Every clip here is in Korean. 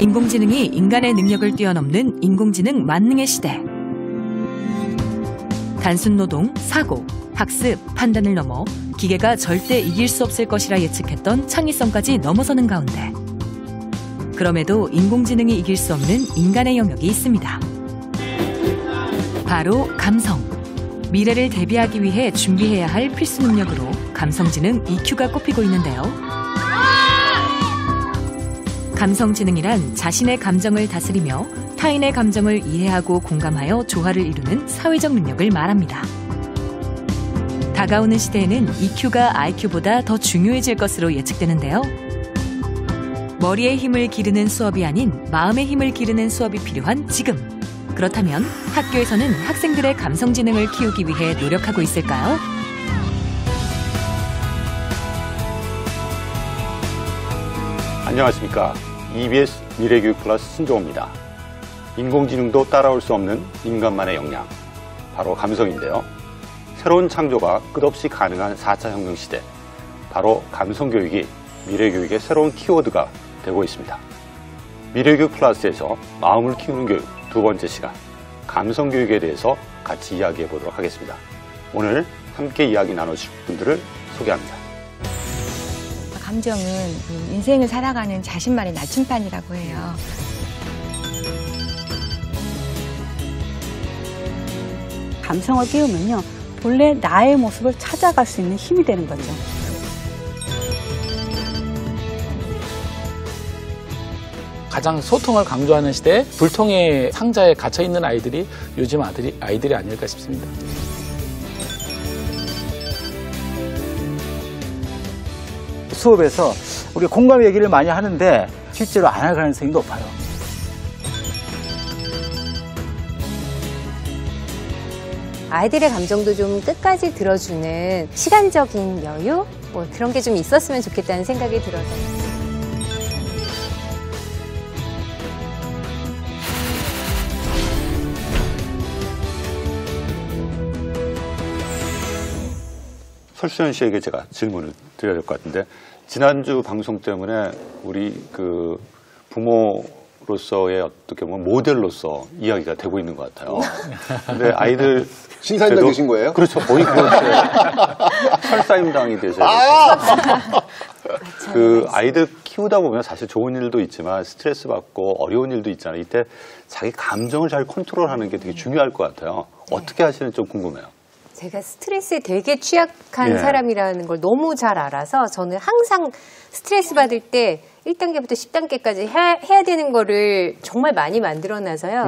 인공지능이 인간의 능력을 뛰어넘는 인공지능 만능의 시대. 단순 노동, 사고, 학습, 판단을 넘어 기계가 절대 이길 수 없을 것이라 예측했던 창의성까지 넘어서는 가운데 그럼에도 인공지능이 이길 수 없는 인간의 영역이 있습니다. 바로 감성. 미래를 대비하기 위해 준비해야 할 필수 능력으로 감성지능 EQ가 꼽히고 있는데요. 감성지능이란 자신의 감정을 다스리며 타인의 감정을 이해하고 공감하여 조화를 이루는 사회적 능력을 말합니다. 다가오는 시대에는 EQ가 IQ보다 더 중요해질 것으로 예측되는데요. 머리의 힘을 기르는 수업이 아닌 마음의 힘을 기르는 수업이 필요한 지금. 그렇다면 학교에서는 학생들의 감성지능을 키우기 위해 노력하고 있을까요? 안녕하십니까. EBS 미래교육 플러스 신종호입니다. 인공지능도 따라올 수 없는 인간만의 역량, 바로 감성인데요. 새로운 창조가 끝없이 가능한 4차 혁명 시대, 바로 감성교육이 미래교육의 새로운 키워드가 되고 있습니다. 미래교육 플러스에서 마음을 키우는 교육 두 번째 시간, 감성교육에 대해서 같이 이야기해 보도록 하겠습니다. 오늘 함께 이야기 나누실 분들을 소개합니다. 감정은 인생을 살아가는 자신만의 나침반이라고 해요. 감성을 끼우면요, 본래 나의 모습을 찾아갈 수 있는 힘이 되는 거죠. 가장 소통을 강조하는 시대에 불통의 상자에 갇혀있는 아이들이 요즘 아이들이 아닐까 싶습니다. 수업에서 우리가 공감 얘기를 많이 하는데 실제로 안 할 가능성이 높아요. 아이들의 감정도 좀 끝까지 들어주는 시간적인 여유? 그런 게 좀 있었으면 좋겠다는 생각이 들어서. 설수연 씨에게 제가 질문을 드려야 될 것 같은데, 지난주 방송 때문에 우리 부모로서의 어떻게 보면 모델로서 이야기가 되고 있는 것 같아요. 근데 아이들 신사임당 되신 거예요? 그렇죠. 거의 그렇게 설사임당이 되셔야 돼요. 아이들 키우다 보면 사실 좋은 일도 있지만 스트레스 받고 어려운 일도 있잖아요. 이때 자기 감정을 잘 컨트롤하는 게 되게 중요할 것 같아요. 어떻게 하시는지 좀 궁금해요. 제가 스트레스에 되게 취약한 사람이라는 걸 너무 잘 알아서 저는 항상 스트레스 받을 때 1단계부터 10단계까지 해야 되는 거를 정말 많이 만들어놔서요.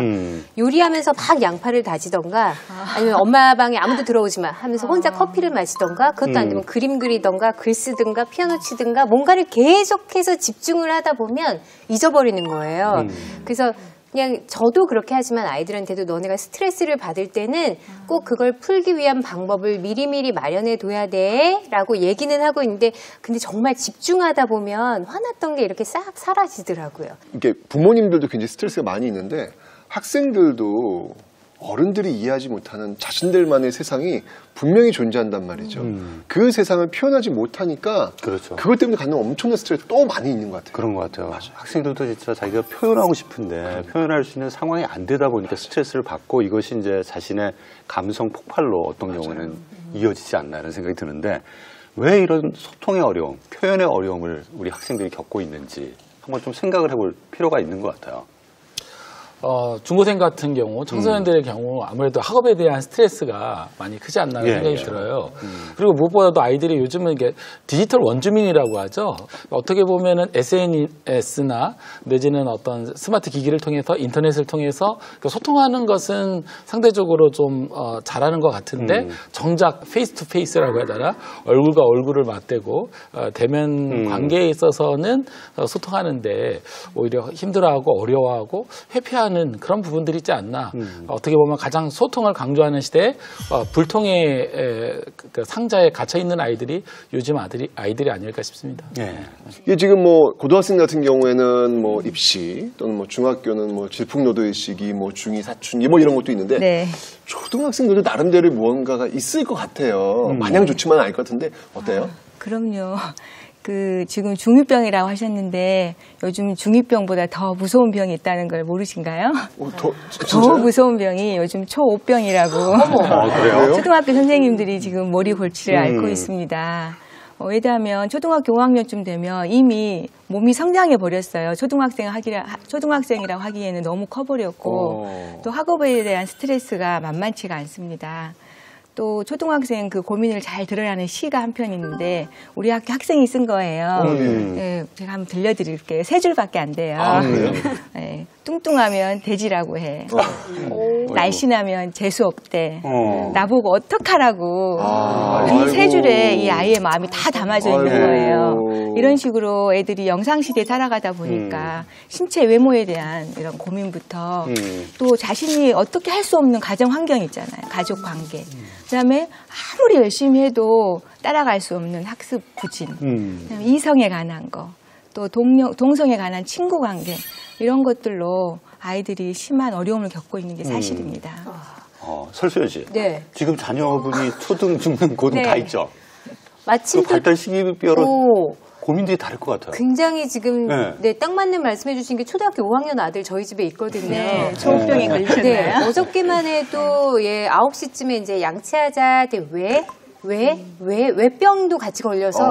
요리하면서 막 양파를 다지던가 아니면 엄마 방에 아무도 들어오지 마 하면서 혼자 커피를 마시던가, 그것도 안 되면 그림 그리던가 글 쓰든가 피아노 치든가 뭔가를 계속해서 집중을 하다 보면 잊어버리는 거예요. 그래서 그냥 저도 그렇게 하지만 아이들한테도 너네가 스트레스를 받을 때는 꼭 그걸 풀기 위한 방법을 미리미리 마련해 둬야 돼 라고 얘기는 하고 있는데, 근데 정말 집중하다 보면 화났던 게 이렇게 싹 사라지더라고요. 이게 부모님들도 굉장히 스트레스가 많이 있는데 학생들도 어른들이 이해하지 못하는 자신들만의 세상이 분명히 존재한단 말이죠. 그 세상을 표현하지 못하니까 그렇죠. 그것 때문에 갖는 엄청난 스트레스 또 많이 있는 것 같아요. 그런 것 같아요. 학생들도 진짜 자기가 표현하고 싶은데 표현할 수 있는 상황이 안 되다 보니까 스트레스를 받고, 이것이 이제 자신의 감성 폭발로 어떤 경우에는 이어지지 않나 이런 생각이 드는데, 왜 이런 소통의 어려움, 표현의 어려움을 우리 학생들이 겪고 있는지 한번 좀 생각을 해볼 필요가 있는 것 같아요. 중고생 같은 경우, 청소년들의 경우 아무래도 학업에 대한 스트레스가 많이 크지 않나 생각이 들어요. 그리고 무엇보다도 아이들이 요즘은 이게 디지털 원주민이라고 하죠. 어떻게 보면은 SNS나 내지는 어떤 스마트 기기를 통해서, 인터넷을 통해서 소통하는 것은 상대적으로 좀 잘하는 것 같은데, 정작 페이스 투 페이스라고 해야 되나, 얼굴과 얼굴을 맞대고 대면 관계에 있어서는 소통하는데 오히려 힘들어하고 어려워하고 회피하는 그런 부분들이 있지 않나. 어떻게 보면 가장 소통을 강조하는 시대에 불통의 상자에 갇혀 있는 아이들이 요즘 아이들이 아닐까 싶습니다. 이게 지금 고등학생 같은 경우에는 입시 또는 중학교는 질풍노도의 시기, 중이 사춘기 이런 것도 있는데, 초등학생들도 나름대로 무언가가 있을 것 같아요. 마냥 좋지만은 않을 것 같은데 어때요? 그럼요. 지금 중2병이라고 하셨는데 요즘 중2병보다 더 무서운 병이 있다는 걸 모르신가요? 더 무서운 병이 요즘 초5병이라고 그래요? 초등학교 선생님들이 지금 머리 골치를 앓고 있습니다. 왜냐하면 초등학교 5학년쯤 되면 이미 몸이 성장해 버렸어요. 초등학생이라고 하기에는 너무 커버렸고 또 학업에 대한 스트레스가 만만치가 않습니다. 또 초등학생 그 고민을 잘 드러나는 시가 한 편 있는데 우리 학교 학생이 쓴 거예요. 네, 제가 한번 들려드릴게요. 3줄밖에 안 돼요. 네, 뚱뚱하면 돼지라고 해. 날씬하면 재수 없대. 나보고 어떡하라고. 이 3줄에 이 아이의 마음이 다 담아져 있는 거예요. 이런 식으로 애들이 영상시대에 살아가다 보니까 신체 외모에 대한 이런 고민부터 또 자신이 어떻게 할 수 없는 가정 환경 있잖아요. 가족 관계. 그다음에 아무리 열심히 해도 따라갈 수 없는 학습 부진. 그다음에 이성에 관한 거. 또 동성에 관한 친구 관계. 이런 것들로 아이들이 심한 어려움을 겪고 있는 게 사실입니다. 설수연 씨. 네. 지금 자녀분이 초등, 중등, 고등 네. 다 있죠? 마침 그 발달 시기별로 고민들이 다를 것 같아요. 굉장히 지금 네. 딱 맞는 말씀해 주신 게 초등학교 5학년 아들 저희 집에 있거든요. 네, 초호병에 걸리셨나요? 네, 어저께만 해도 9시쯤에 이제 양치하자. 왜 병도 같이 걸려서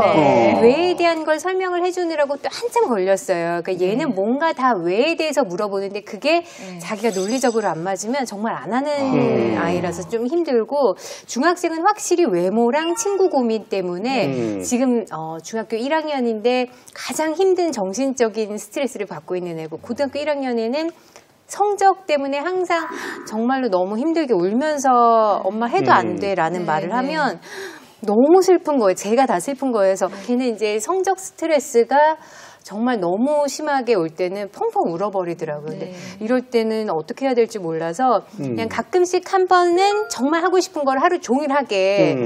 왜에 대한 걸 설명을 해주느라고 또 한참 걸렸어요. 그러니까 얘는 뭔가 다 왜에 대해서 물어보는데 그게 자기가 논리적으로 안 맞으면 정말 안 하는 아이라서 좀 힘들고 중학생은 확실히 외모랑 친구 고민 때문에 지금 중학교 1학년인데 가장 힘든 정신적인 스트레스를 받고 있는 애고 고등학교 1학년에는 성적 때문에 항상 정말로 너무 힘들게 울면서 엄마 해도 안 돼라는 말을 하면 너무 슬픈 거예요. 제가 다 슬픈 거예요. 그래서 걔는 이제 성적 스트레스가 정말 너무 심하게 올 때는 펑펑 울어버리더라고요. 근데 이럴 때는 어떻게 해야 될지 몰라서 그냥 가끔씩 한 번은 정말 하고 싶은 걸 하루 종일 하게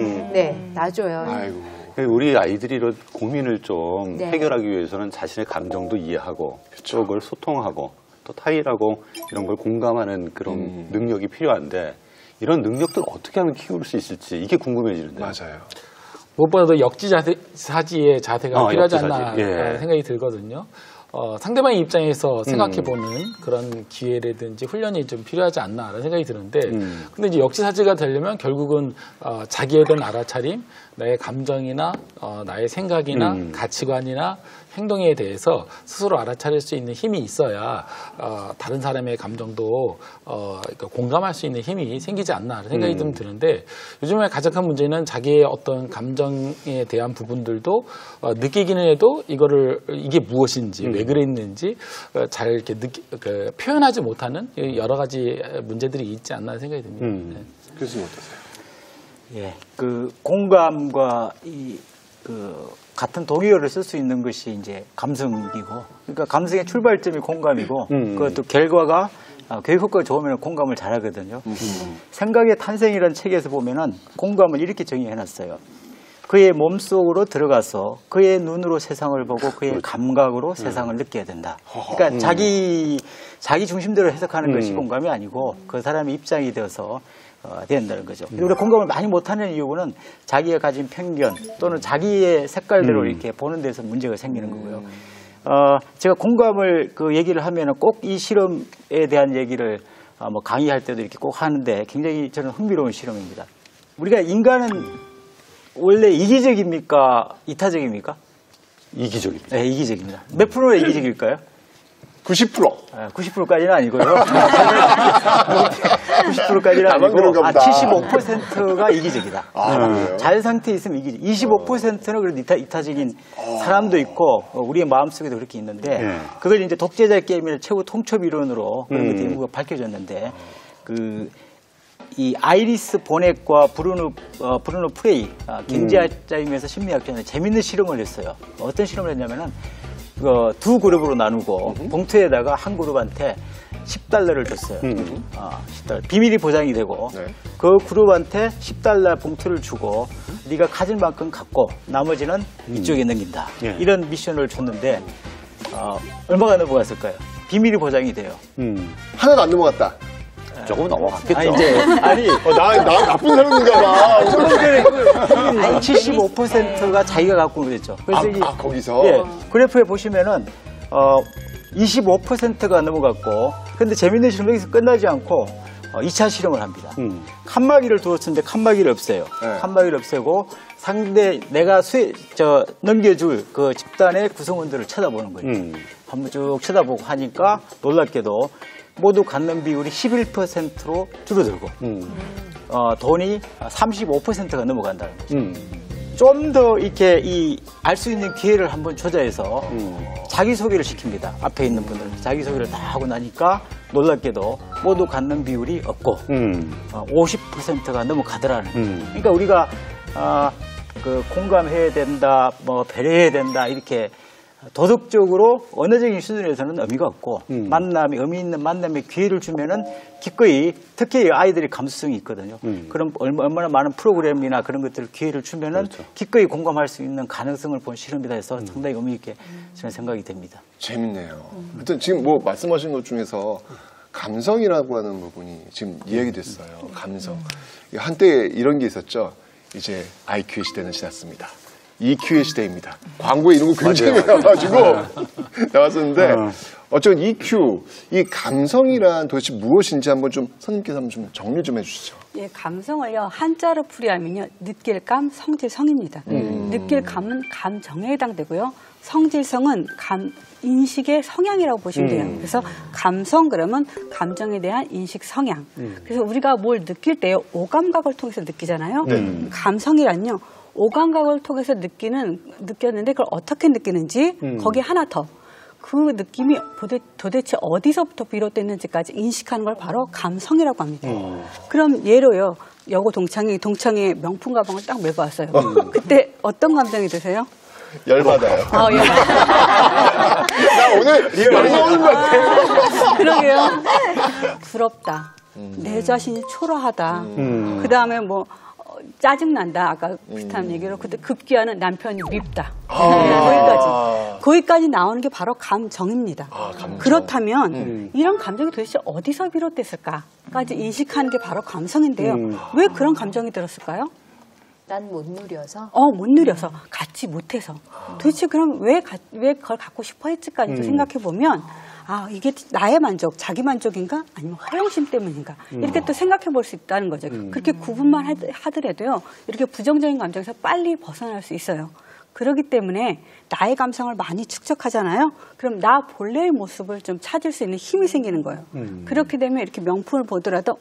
놔줘요. 아이고. 우리 아이들이 이런 고민을 좀 해결하기 위해서는 자신의 감정도 이해하고 또 그걸 소통하고 또 타일하고 이런 걸 공감하는 그런 능력이 필요한데 이런 능력들을 어떻게 하면 키울 수 있을지 이게 궁금해지는데요. 맞아요. 무엇보다도 역지사지의 자세가 필요하지 않나 역지사지. 생각이 들거든요. 상대방의 입장에서 생각해보는 그런 기회라든지 훈련이 좀 필요하지 않나라는 생각이 드는데 근데 이제 역지사지가 되려면 결국은 자기에 대한 알아차림, 나의 감정이나 나의 생각이나 가치관이나 행동에 대해서 스스로 알아차릴 수 있는 힘이 있어야 다른 사람의 감정도 공감할 수 있는 힘이 생기지 않나라는 생각이 좀 드는데 요즘에 가장 큰 문제는 자기의 어떤 감정에 대한 부분들도 느끼기는 해도 이게 무엇인지 왜 그랬는지 잘 이렇게 표현하지 못하는 여러 가지 문제들이 있지 않나 생각이 듭니다. 교수님 어떠세요? 예, 공감과 같은 동의어를 쓸 수 있는 것이 이제 감성이고, 그러니까 감성의 출발점이 공감이고, 그것도 결과가 교육 효과가 좋으면 공감을 잘하거든요. 생각의 탄생이라는 책에서 보면은 공감을 이렇게 정의해놨어요. 그의 몸속으로 들어가서 그의 눈으로 세상을 보고 그의 감각으로 세상을 느껴야 된다. 그러니까 자기 중심대로 해석하는 것이 공감이 아니고 그 사람의 입장이 되어서 된다는 거죠. 우리가 공감을 많이 못하는 이유는 자기가 가진 편견 또는 자기의 색깔대로 이렇게 보는 데서 문제가 생기는 거고요. 제가 공감을 얘기를 하면 꼭 이 실험에 대한 얘기를 강의할 때도 이렇게 꼭 하는데 굉장히 저는 흥미로운 실험입니다. 우리가 인간은 원래 이기적입니까? 이타적입니까? 이기적입니다. 네, 이기적입니다. 몇 프로가 이기적일까요? 90%. 90%까지는 아니고요. 90%까지는 아니고 75%가 이기적이다. 잘 상태에 있으면 이기적. 25%는 그래도 이타적인 사람도 있고 우리의 마음속에도 그렇게 있는데 그걸 이제 독재자 게임의 최고 통첩 이론으로 그런 것들이 일부가 밝혀졌는데 이 아이리스 보넷과 브루노 프레이 경제학자이면서 심리학자는 재밌는 실험을 했어요. 어떤 실험을 했냐면은 두 그룹으로 나누고 봉투에다가 한 그룹한테 $10를 줬어요. $10. 비밀이 보장이 되고 그 그룹한테 $10 봉투를 주고 네가 가질 만큼 갖고 나머지는 이쪽에 넘긴다. 이런 미션을 줬는데 얼마가 넘어갔을까요? 비밀이 보장이 돼요. 하나도 안 넘어갔다. 조금 넘어갔겠죠. 나 나쁜 사람인가 봐. 75%가 자기가 갖고 그랬죠. 그래서 거기서? 예, 그래프에 보시면은, 25%가 넘어갔고, 근데 재밌는 실험은 여기서 끝나지 않고, 2차 실험을 합니다. 칸막이를 두었는데 칸막이를 없애요. 네. 칸막이를 없애고, 상대, 내가 넘겨줄 그 집단의 구성원들을 쳐다보는 거예요. 한번 쭉 쳐다보고 하니까 놀랍게도 모두 갖는 비율이 11%로 줄어들고, 돈이 35%가 넘어간다는 거죠. 좀 더 이렇게 알 수 있는 기회를 한번 조자해서 자기소개를 시킵니다. 앞에 있는 분들 자기소개를 다 하고 나니까 놀랍게도 모두 갖는 비율이 없고 50%가 넘어가더라는 거예요. 그러니까 우리가 그 공감해야 된다, 뭐 배려해야 된다 이렇게 도덕적으로 언어적인 수준에서는 의미가 없고 의미 있는 만남의 기회를 주면은 기꺼이 특히 아이들이 감수성이 있거든요. 그럼 얼마나 많은 프로그램이나 그런 것들을 기회를 주면은 그렇죠. 기꺼이 공감할 수 있는 가능성을 본 실험이다 해서 상당히 의미 있게 저는 생각이 됩니다. 재밌네요. 하여튼 지금 뭐 말씀하신 것 중에서 감성이라고 하는 부분이 지금 이야기됐어요. 감성. 한때 이런 게 있었죠. 이제 IQ의 시대는 지났습니다. EQ의 시대입니다. 광고에 이런 거 굉장히 나와가지고 나왔었는데 어쨌든 EQ, 이 감성이란 도대체 무엇인지 한번 좀 선생님께서 한번 좀 정리 좀 해주시죠. 예, 감성을요 한자로 풀이하면요 느낄감, 성질성입니다. 느낄감은 감정에 해당되고요. 성질성은 인식의 성향이라고 보시면 돼요. 그래서 감성 그러면 감정에 대한 인식 성향. 그래서 우리가 뭘 느낄 때요 오감각을 통해서 느끼잖아요. 감성이란요. 오감각을 통해서 느꼈는데 그걸 어떻게 느끼는지 거기에 하나 더 그 느낌이 도대체 어디서부터 비롯됐는지까지 인식하는 걸 바로 감성이라고 합니다. 그럼 예로요. 여고 동창이 명품 가방을 딱 메고 왔어요. 그때 어떤 감정이 드세요? 열받아요. 열받아요. 나 오늘 열받는 것 같아. 그러게요. 부럽다. 내 자신이 초라하다. 그 다음에 뭐 짜증난다. 아까 비슷한 얘기로 그때 급기야는 남편이 밉다. 거기까지 나오는 게 바로 감정입니다. 감정. 그렇다면 이런 감정이 도대체 어디서 비롯됐을까까지 인식하는 게 바로 감성인데요. 왜 그런 감정이 들었을까요? 난 못 누려서. 못 누려서 갖지 못해서. 도대체 그럼 왜 그걸 갖고 싶어 했지까지 생각해 보면 이게 나의 만족, 자기 만족인가? 아니면 허영심 때문인가? 이렇게 또 생각해 볼 수 있다는 거죠. 그렇게 구분만 하더라도요, 이렇게 부정적인 감정에서 빨리 벗어날 수 있어요. 그렇기 때문에 나의 감성을 많이 축적하잖아요. 그럼 나 본래의 모습을 좀 찾을 수 있는 힘이 생기는 거예요. 그렇게 되면 이렇게 명품을 보더라도,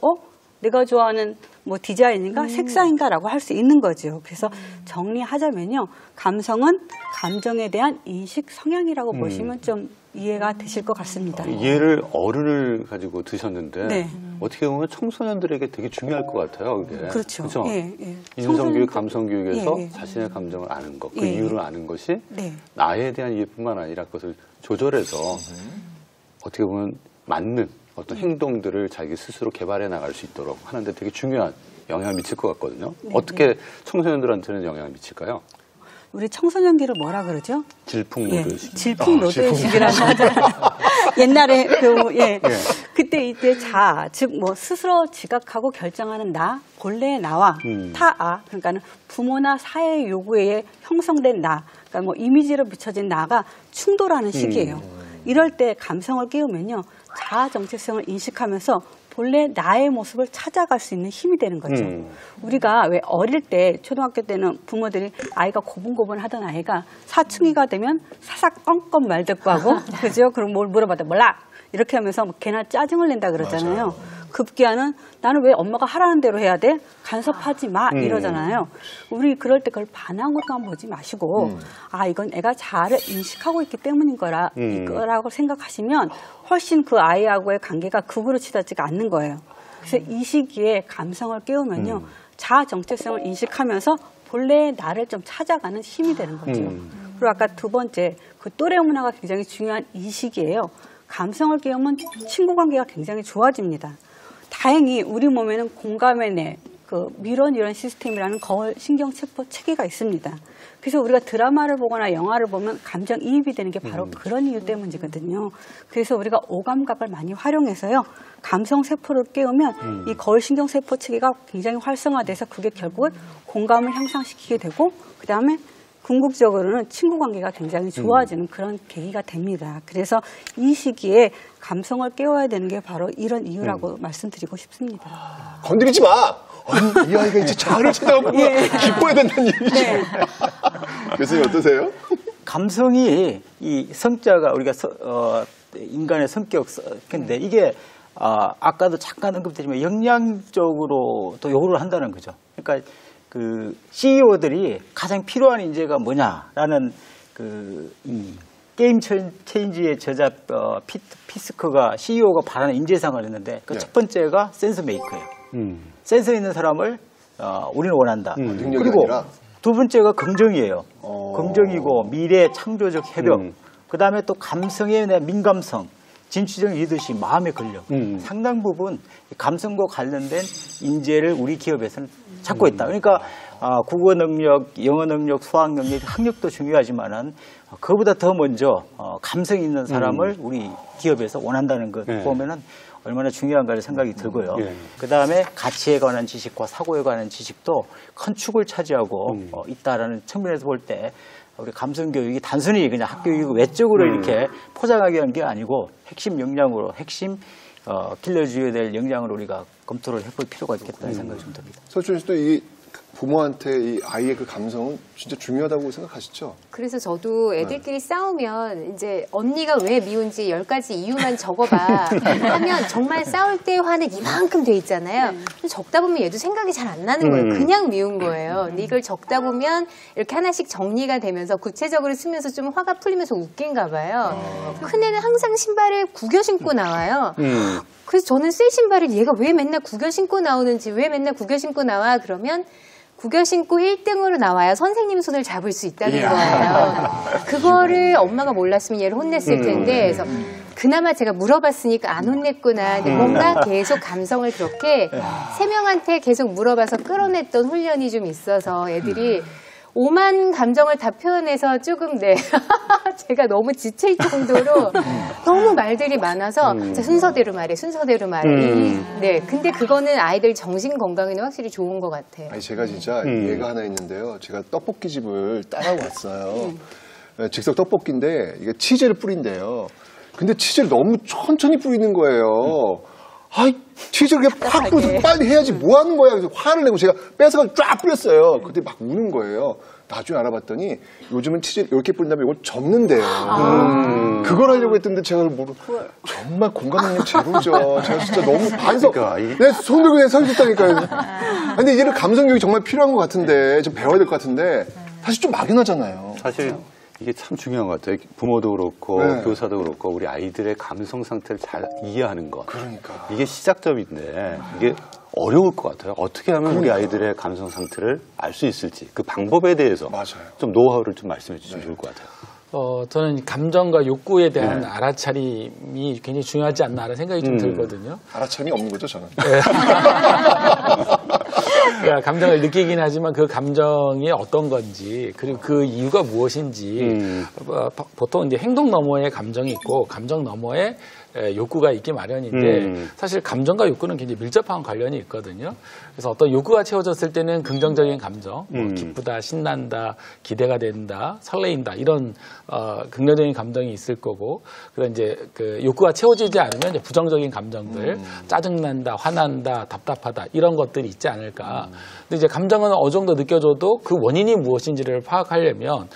내가 좋아하는 뭐 디자인인가 색상인가라고 할 수 있는 거죠. 그래서 정리하자면요. 감성은 감정에 대한 인식 성향이라고 보시면 좀 이해가 되실 것 같습니다. 예를 어른을 가지고 드셨는데 네. 어떻게 보면 청소년들에게 되게 중요할 것 같아요. 그게. 그렇죠. 그렇죠? 예. 인성교육, 감성교육에서 예. 자신의 감정을 아는 것, 그 예. 이유를 아는 것이 네. 나에 대한 이해뿐만 아니라 그것을 조절해서 어떻게 보면 맞는 어떤 행동들을 자기 스스로 개발해 나갈 수 있도록 하는데 되게 중요한 영향을 미칠 것 같거든요. 네, 어떻게 청소년들한테는 영향을 미칠까요? 우리 청소년기를 뭐라 그러죠? 질풍노도의식. 질풍노도의식이라고 하잖아요. 옛날에 그때 이때 즉 뭐 스스로 지각하고 결정하는 나, 본래의 나와 타아, 그러니까는 부모나 사회의 요구에 형성된 나, 그러니까 뭐 이미지로 비춰진 나가 충돌하는 시기예요. 이럴 때 감성을 깨우면요, 자아 정체성을 인식하면서 본래 나의 모습을 찾아갈 수 있는 힘이 되는 거죠. 우리가 왜 어릴 때 초등학교 때는 부모들이 아이가 고분고분하던 아이가 사춘기가 되면 사삭 엉껌 말 듣고 하고 그죠? 그럼 뭘 물어봐도 몰라 이렇게 하면서 걔나 짜증을 낸다 그러잖아요. 맞아요. 급기야는 나는 왜 엄마가 하라는 대로 해야 돼? 간섭하지 마 이러잖아요. 우리 그럴 때 그걸 반항으로만 보지 마시고 이건 애가 자아를 인식하고 있기 때문인 거라고 생각하시면 훨씬 그 아이하고의 관계가 극으로 치닫지가 않는 거예요. 그래서 이 시기에 감성을 깨우면요. 자아 정체성을 인식하면서 본래의 나를 좀 찾아가는 힘이 되는 거죠. 그리고 아까 두 번째 그 또래 문화가 굉장히 중요한 이 시기예요. 감성을 깨우면 친구 관계가 굉장히 좋아집니다. 다행히 우리 몸에는 공감의 뇌, 그 미론 이런 시스템이라는 거울 신경세포 체계가 있습니다. 그래서 우리가 드라마를 보거나 영화를 보면 감정이입이 되는 게 바로 그런 이유 때문이거든요. 그래서 우리가 오감각을 많이 활용해서요. 감성세포를 깨우면 이 거울 신경세포 체계가 굉장히 활성화돼서 그게 결국은 공감을 향상시키게 되고 그다음에 궁극적으로는 친구 관계가 굉장히 좋아지는 그런 계기가 됩니다. 그래서 이 시기에 감성을 깨워야 되는 게 바로 이런 이유라고 말씀드리고 싶습니다. 건드리지 마! 아니, 이 아이가 이제 자아를 찾아가고 기뻐야 된다는 얘기죠. 네. 교수님 어떠세요? 감성이 이 성자가 우리가 인간의 성격인데 이게 아까도 잠깐 언급드리면 역량적으로 또 요구를 한다는 거죠. 그러니까 그 CEO들이 가장 필요한 인재가 뭐냐라는 그 게임 체인지의 저자 피스커가 CEO가 바라는 인재상을 했는데 그 첫 번째가 센스 메이커예요. 센스 있는 사람을 우리는 원한다. 그리고 아니라? 두 번째가 긍정이에요. 긍정이고 미래 창조적 협력. 그다음에 또 감성에 대한 민감성, 진취적 리더십, 마음의 권력. 상당 부분 감성과 관련된 인재를 우리 기업에서는 찾고 있다. 그러니까 국어 능력, 영어 능력, 수학 능력, 학력도 중요하지만은 그보다 더 먼저 감성 있는 사람을 우리 기업에서 원한다는 것 보면은 얼마나 중요한가를 생각이 들고요. 그 다음에 가치에 관한 지식과 사고에 관한 지식도 큰 축을 차지하고 있다라는 측면에서 볼 때 우리 감성 교육이 단순히 그냥 학교 교육 외적으로 이렇게 포장하게 한 게 아니고 핵심 역량으로 핵심 길러줘야 될 역량으로 우리가 검토를 해볼 필요가 있겠다는 생각이 좀 듭니다. 서준 씨도 이 부모한테 이 아이의 그 감성은 진짜 중요하다고 생각하시죠? 그래서 저도 애들끼리 싸우면 이제 언니가 왜 미운지 10가지 이유만 적어봐 하면 정말 싸울 때 화는 이만큼 돼 있잖아요. 적다 보면 얘도 생각이 잘 안 나는 거예요. 그냥 미운 거예요. 근데 이걸 적다 보면 이렇게 하나씩 정리가 되면서 구체적으로 쓰면서 좀 화가 풀리면서 웃긴가 봐요. 큰애는 항상 신발을 구겨 신고 나와요. 그래서 저는 쓸 신발을 얘가 왜 맨날 구겨 신고 나오는지 왜 맨날 구겨 신고 나와 그러면 구겨 신고 1등으로 나와야 선생님 손을 잡을 수 있다는 거예요. 그거를 엄마가 몰랐으면 얘를 혼냈을 텐데 그래서 그나마 제가 물어봤으니까 안 혼냈구나. 근데 뭔가 계속 감성을 그렇게 3명한테 계속 물어봐서 끌어냈던 훈련이 좀 있어서 애들이 오만 감정을 다 표현해서 조금 제가 너무 지칠 정도로 너무 말들이 많아서 순서대로 말해 순서대로 말해 네 근데 그거는 아이들 정신 건강에는 확실히 좋은 것 같아요. 아니 제가 진짜 얘가 하나 있는데요. 제가 떡볶이 집을 따라왔어요. 즉석 떡볶이인데 이게 치즈를 뿌린대요. 근데 치즈를 너무 천천히 뿌리는 거예요. 아이 치즈를 그냥 팍 뿌려서 빨리 해야지 뭐 하는 거야. 그래서 화를 내고 제가 뺏어가지고 쫙 뿌렸어요. 근데 막 우는 거예요. 나중에 알아봤더니 요즘은 치즈 이렇게 뿌린 다음에 이걸 접는데요. 그걸 하려고 했던데 제가 정말 공감 능력 제로죠. 제가 진짜 너무 반성. 내 손 들고 그냥 서 있었다니까요. 근데 얘를 감성 교육이 정말 필요한 것 같은데 좀 배워야 될 것 같은데 사실 좀 막연하잖아요. 사실 이게 참 중요한 것 같아요. 부모도 그렇고 교사도 그렇고 우리 아이들의 감성 상태를 잘 이해하는 것. 그러니까. 이게 시작점인데 이게 어려울 것 같아요. 어떻게 하면 우리 아이들의 감성 상태를 알 수 있을지 그 방법에 대해서 좀 노하우를 좀 말씀해 주시면 좋을 것 같아요. 저는 감정과 욕구에 대한 알아차림이 굉장히 중요하지 않나라는 생각이 좀 들거든요. 알아차림이 없는 거죠, 저는. 감정을 느끼긴 하지만 그 감정이 어떤 건지 그리고 그 이유가 무엇인지 보통 이제 행동 너머에 감정이 있고 감정 너머에 욕구가 있기 마련인데 사실 감정과 욕구는 굉장히 밀접한 관련이 있거든요. 그래서 어떤 욕구가 채워졌을 때는 긍정적인 감정, 뭐 기쁘다, 신난다, 기대가 된다, 설레인다 이런 긍정적인 감정이 있을 거고, 그런 이제 그 욕구가 채워지지 않으면 이제 부정적인 감정들, 짜증난다, 화난다, 답답하다 이런 것들이 있지 않을까. 근데 이제 감정은 어느 정도 느껴져도 그 원인이 무엇인지를 파악하려면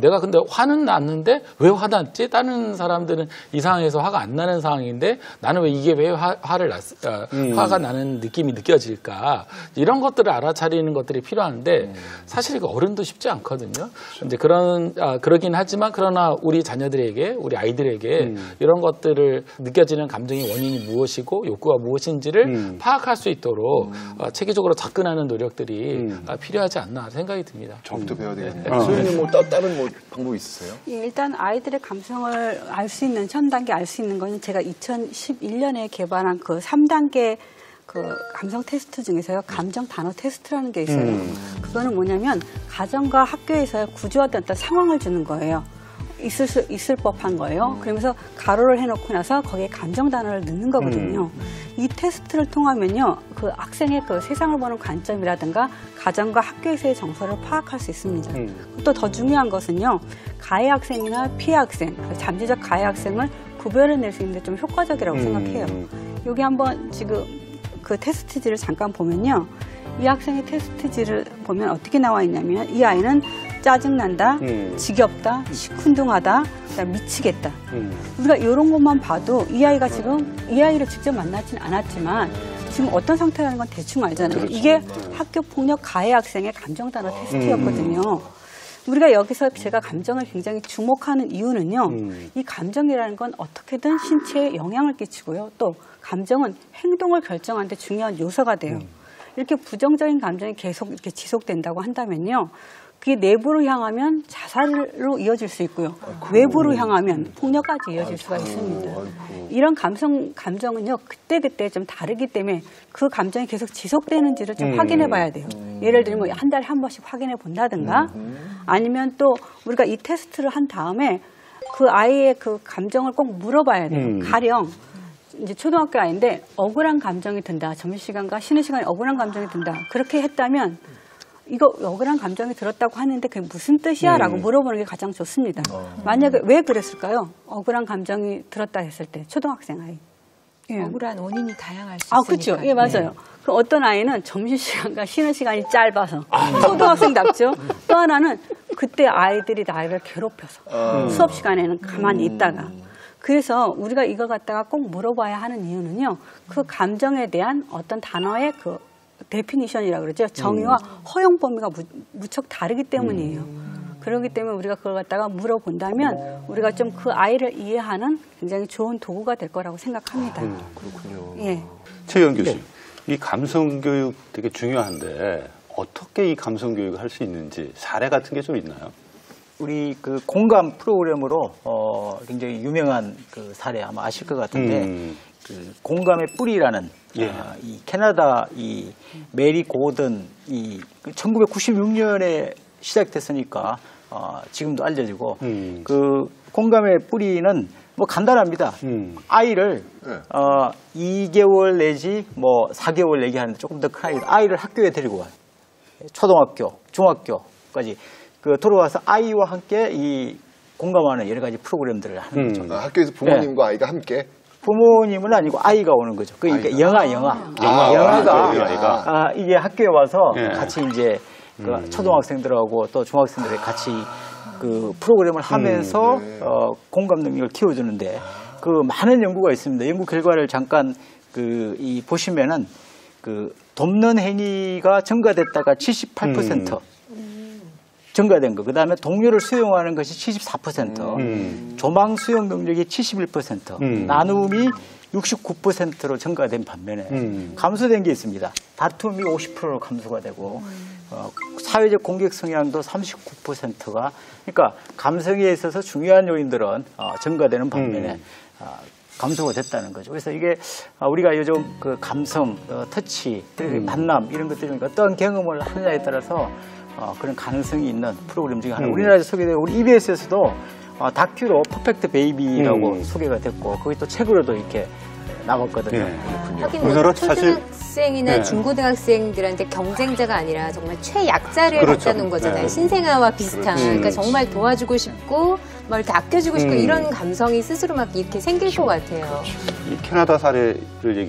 내가 근데 화는 났는데 왜 화났지? 다른 사람들은 이 상황에서 화가 안 나는 상황인데 나는 왜 이게 왜 화가 나는 느낌이 느껴질까? 이런 것들을 알아차리는 것들이 필요한데 사실 이거 어른도 쉽지 않거든요. 이제 그러긴 하지만 그러나 우리 자녀들에게, 우리 아이들에게 이런 것들을 느껴지는 감정의 원인이 무엇이고 욕구가 무엇인지를 파악할 수 있도록 체계적으로 접근하는 노력들이 필요하지 않나 생각이 듭니다. 저부터 배워야 되겠네요. 소연님 뭐 다른 뭐 방법이 있으세요? 일단 아이들의 감성을 알 수 있는 전 단계 알 수 있는 거는 제가 2011년에 개발한 그 3단계 그 감성 테스트 중에서요, 감정 단어 테스트라는 게 있어요. 그거는 뭐냐면 가정과 학교에서 구조화된 어떤 상황을 주는 거예요. 있을 법한 거예요. 그러면서 가로를 해놓고 나서 거기에 감정 단어를 넣는 거거든요. 이 테스트를 통하면요, 그 학생의 그 세상을 보는 관점이라든가 가정과 학교에서의 정서를 파악할 수 있습니다. 또 더 중요한 것은요, 가해 학생이나 피해 학생, 잠재적 가해 학생을 구별해낼 수 있는데 좀 효과적이라고 생각해요. 여기 한번 지금 그 테스트지를 잠깐 보면요, 이 학생의 테스트지를 보면 어떻게 나와 있냐면, 이 아이는 짜증난다, 지겹다, 시큰둥하다, 미치겠다. 우리가 이런 것만 봐도 이 아이가 지금 이 아이를 직접 만나진 않았지만 지금 어떤 상태라는 건 대충 알잖아요. 그렇죠. 이게 학교 폭력 가해 학생의 감정 단어 테스트였거든요. 우리가 여기서 제가 감정을 굉장히 주목하는 이유는요, 이 감정이라는 건 어떻게든 신체에 영향을 끼치고요, 또 감정은 행동을 결정하는 데 중요한 요소가 돼요. 이렇게 부정적인 감정이 계속 이렇게 지속된다고 한다면요, 그게 내부로 향하면 자살로 이어질 수 있고요, 외부로 향하면 폭력까지 이어질 수가 있습니다. 이런 감정은요, 그때그때 좀 다르기 때문에 그 감정이 계속 지속되는지를 좀 확인해 봐야 돼요. 예를 들면 한 달에 한 번씩 확인해 본다든가, 아니면 또 우리가 이 테스트를 한 다음에 그 아이의 그 감정을 꼭 물어봐야 돼요. 가령 이제 초등학교 아이인데 억울한 감정이 든다. 점심시간과 쉬는 시간에 억울한 감정이 든다. 그렇게 했다면 이거 억울한 감정이 들었다고 하는데 그게 무슨 뜻이야? 라고 물어보는 게 가장 좋습니다. 만약에 왜 그랬을까요? 억울한 감정이 들었다 했을 때 초등학생 아이. 예. 억울한 원인이 다양할 수 그렇죠. 있으니까. 예, 맞아요. 그 어떤 아이는 점심시간과 쉬는 시간이 짧아서 초등학생답죠. 또 하나는 그때 아이들이 나를 괴롭혀서 수업 시간에는 가만히 있다가. 그래서 우리가 이거 갖다가 꼭 물어봐야 하는 이유는요, 그 감정에 대한 어떤 단어의 그 데피니션이라고 그러죠. 정의와 허용 범위가 무척 다르기 때문이에요. 그렇기 때문에 우리가 그걸 갖다가 물어본다면 우리가 좀 그 아이를 이해하는 굉장히 좋은 도구가 될 거라고 생각합니다. 그렇군요. 예. 최영 교수님, 이 감성교육 되게 중요한데 어떻게 이 감성교육을 할 수 있는지 사례 같은 게 좀 있나요? 우리 그 공감 프로그램으로 굉장히 유명한 그 사례 아마 아실 것 같은데, 그 공감의 뿌리라는 이 캐나다 이 메리 고든 이 1996년에 시작됐으니까 지금도 알려지고, 그 공감의 뿌리는 뭐 간단합니다. 아이를 2개월 내지 뭐 4개월 얘기하는데 조금 더 큰 아이를 학교에 데리고 와요. 초등학교, 중학교까지 그 들어와서 아이와 함께 이 공감하는 여러 가지 프로그램들을 하는 거죠. 학교에서 부모님과 아이가 함께? 부모님은 아니고 아이가 오는 거죠. 그러니까 영화가 이게 학교에 와서 같이 이제 그 초등학생들하고 또 중학생들이 같이 그 프로그램을 하면서 공감 능력을 키워주는데, 그 많은 연구가 있습니다. 연구 결과를 잠깐 이 보시면은 그 돕는 행위가 증가됐다가 78%. 증가된 거. 그 다음에 동료를 수용하는 것이 74%, 조망 수용 능력이 71%, 나눔이 69%로 증가된 반면에 감소된 게 있습니다. 다툼이 50%로 감소가 되고, 사회적 공격 성향도 39%가, 그러니까 감성에 있어서 중요한 요인들은 증가되는 반면에 감소가 됐다는 거죠. 그래서 이게 우리가 요즘 그 감성, 터치, 만남 이런 것들이 어떤 경험을 하느냐에 따라서 그런 가능성이 있는 프로그램 중에 하나. 우리나라에서 소개되고 우리 EBS에서도 다큐로 퍼펙트 베이비라고 소개가 됐고, 거기 또 책으로도 이렇게 나왔거든요. 하긴 뭐 초등학생이나 중고등학생들한테 경쟁자가 아니라 정말 최약자를 갖다 놓은 거잖아요. 신생아와 비슷한. 그러니까 정말 도와주고 싶고 막 이렇게 아껴주고 싶고 이런 감성이 스스로 막 이렇게 생길 것 같아요. 이 캐나다 사례를 얘기